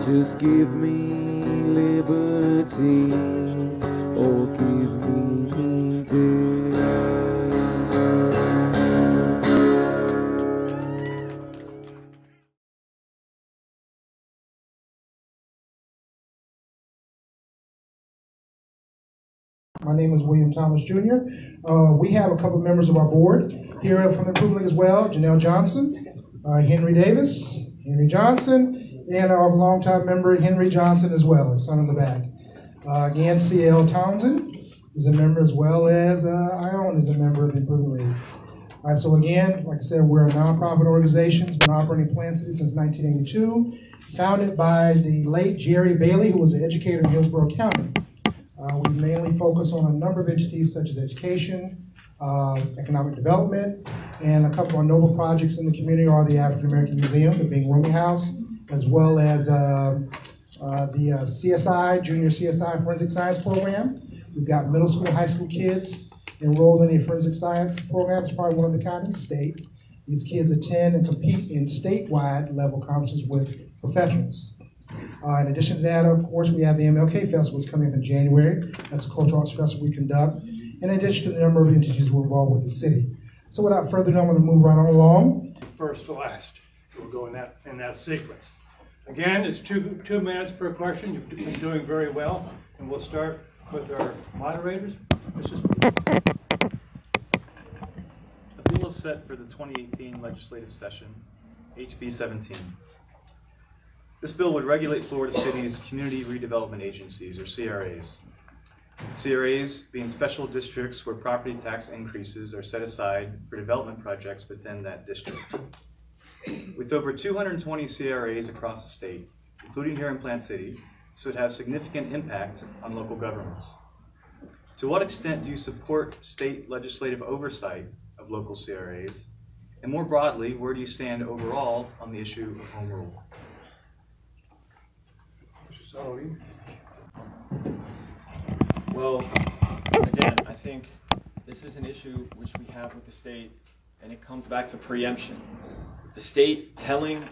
Just give me liberty, or give me death. My name is William Thomas Jr. We have a couple members of our board here from the Improvement League as well. Janelle Johnson, Henry Davis, Henry Johnson, and our longtime member Henry Johnson as well, his son in the back. Again, C.L. Townsend is a member, as well as Ione is a member of the Improvement League. All right, so again, like I said, we're a nonprofit organization. It's been operating in Plant City since 1982, founded by the late Jerry Bailey, who was an educator in Hillsborough County. We mainly focus on a number of entities such as education, economic development, and a couple of noble projects in the community are the African American Museum, the Bing Rooney House, as well as the CSI, Junior CSI Forensic Science Program. We've got middle school, high school kids enrolled in the Forensic Science Program. It's probably one of the kind in the state. These kids attend and compete in statewide level conferences with professionals. In addition to that, of course, we have the MLK Festival coming up in January. That's a cultural arts festival we conduct, in addition to the number of entities we're involved with the city. So without further ado, I'm going to move right on along. First to last. So we'll go in that sequence. Again, it's two minutes per question. You've been doing very well. And we'll start with our moderators. A bill is set for the 2018 legislative session, HB 17. This bill would regulate Florida City's Community Redevelopment Agencies, or CRAs. CRAs being special districts where property tax increases are set aside for development projects within that district. With over 220 CRAs across the state, including here in Plant City, this would have significant impact on local governments. To what extent do you support state legislative oversight of local CRAs? And more broadly, where do you stand overall on the issue of home rule? Well, again, I think this is an issue which we have with the state, and it comes back to preemption. The state telling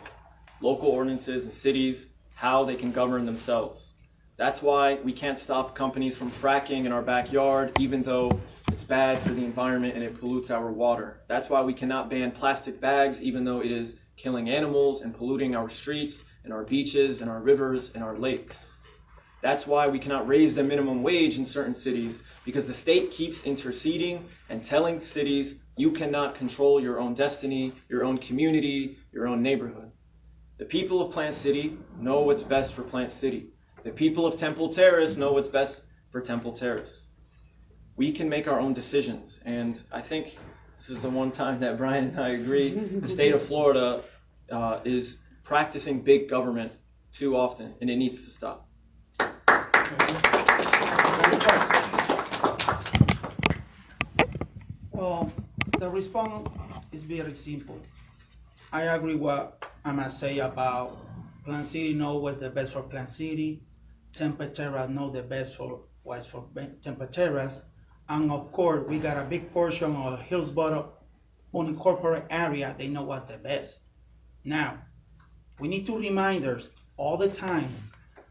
local ordinances and cities how they can govern themselves. That's why we can't stop companies from fracking in our backyard, even though it's bad for the environment and it pollutes our water. That's why we cannot ban plastic bags, even though it is killing animals and polluting our streets and our beaches and our rivers and our lakes. That's why we cannot raise the minimum wage in certain cities, because the state keeps interceding and telling cities you cannot control your own destiny, your own community, your own neighborhood. The people of Plant City know what's best for Plant City. The people of Temple Terrace know what's best for Temple Terrace. We can make our own decisions, and I think this is the one time that Bryan and I agree. The state of Florida is practicing big government too often, and it needs to stop. Well, the response is very simple. I agree what I'ma say about Plant City know what's the best for Plant City. Temple Terrace know the best for what's for Temple Terrace. And of course, we got a big portion of Hillsborough unincorporated area. They know what's the best. Now, we need to remind us all the time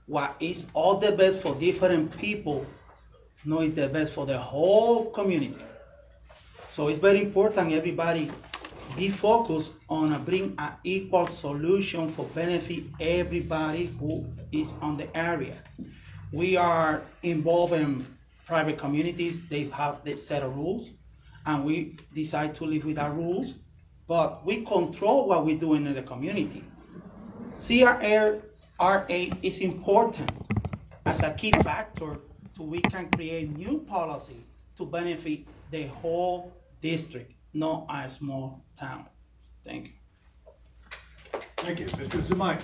what is all the best for different people, no, it's the best for the whole community. So it's very important everybody be focused on bring an equal solution for benefit everybody who is on the area. We are involved in private communities. They have this set of rules, and we decide to live with our rules, but we control what we're doing in the community. CRA is important as a key factor so we can create new policy to benefit the whole district, not a small town. Thank you. Thank you. Mr. Zemina.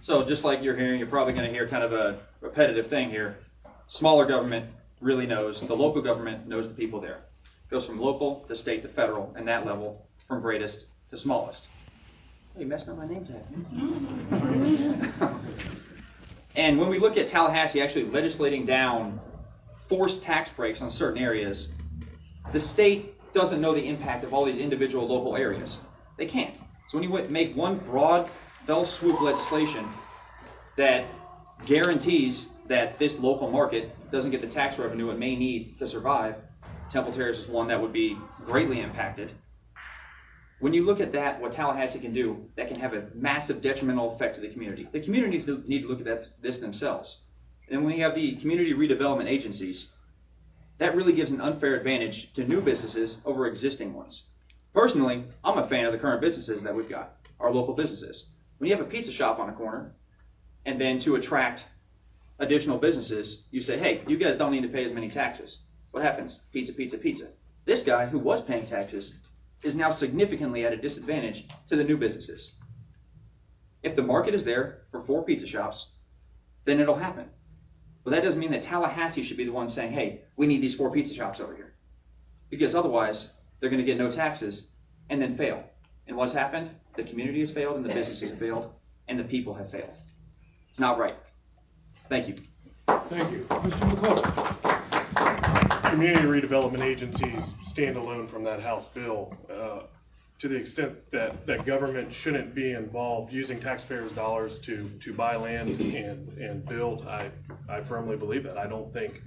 So just like you're hearing, you're probably going to hear kind of a repetitive thing here. Smaller government really knows, the local government knows the people there. It goes from local to state to federal, and that level from greatest to smallest. Oh, you messing up my name tag. And when we look at Tallahassee actually legislating down forced tax breaks on certain areas, the state doesn't know the impact of all these individual local areas. They can't. So when you make one broad, fell swoop legislation, that guarantees that this local market doesn't get the tax revenue it may need to survive. Temple Terrace is one that would be greatly impacted. When you look at that, what Tallahassee can do, that can have a massive detrimental effect to the community. The communities need to look at this themselves. And when you have the community redevelopment agencies, that really gives an unfair advantage to new businesses over existing ones. Personally, I'm a fan of the current businesses that we've got, our local businesses. When you have a pizza shop on a corner, and then to attract additional businesses, you say, hey, you guys don't need to pay as many taxes. What happens? Pizza, pizza, pizza. This guy who was paying taxes is now significantly at a disadvantage to the new businesses. If the market is there for 4 pizza shops, then it'll happen. But that doesn't mean that Tallahassee should be the one saying, hey, we need these 4 pizza shops over here. Because otherwise, they're going to get no taxes and then fail. And what's happened? The community has failed, and the businesses have failed, and the people have failed. It's not right. Thank you. Thank you. Mr. McClure. Community redevelopment agencies stand alone from that House bill to the extent that government shouldn't be involved using taxpayers' dollars to buy land and build. I firmly believe that. I don't think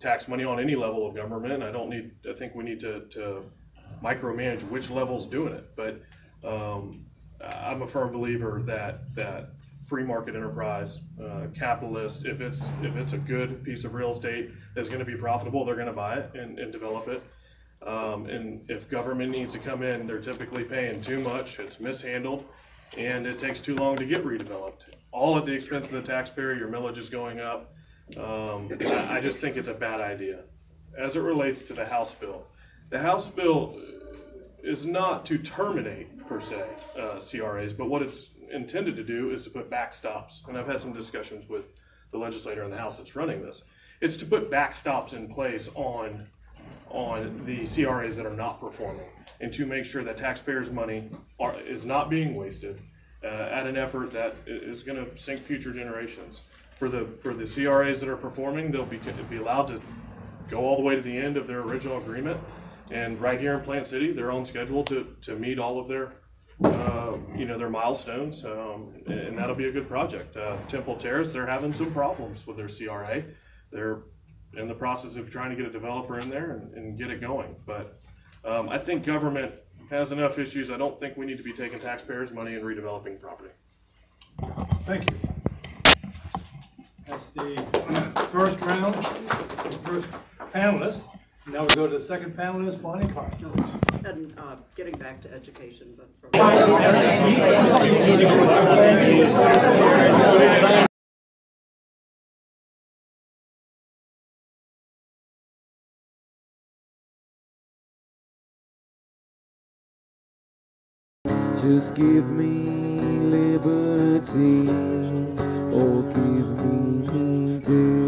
tax money on any level of government. I think we need to micromanage which level's doing it. But I'm a firm believer that free market enterprise, capitalist, if it's a good piece of real estate that's going to be profitable, they're going to buy it and develop it. And if government needs to come in, they're typically paying too much, it's mishandled, and it takes too long to get redeveloped. All at the expense of the taxpayer, your millage is going up. I just think it's a bad idea. As it relates to the House bill, the House bill is not to terminate, per se, CRAs, but what it's intended to do is to put backstops, and I've had some discussions with the legislator in the House that's running this. It's to put backstops in place on the CRAs that are not performing, and to make sure that taxpayers' money is not being wasted at an effort that is going to sink future generations. For the CRAs that are performing, they'll be allowed to go all the way to the end of their original agreement, and right here in Plant City, they're on schedule to meet all of their their milestones, and that'll be a good project. Temple Terrace, they're having some problems with their CRA. They're in the process of trying to get a developer in there and get it going. But I think government has enough issues. I don't think we need to be taking taxpayers' money and redeveloping property. Thank you. That's the first round, the first panelist. Now we go to the second panelist, Bonnie Carr. And getting back to education, but from just give me liberty, or give me death.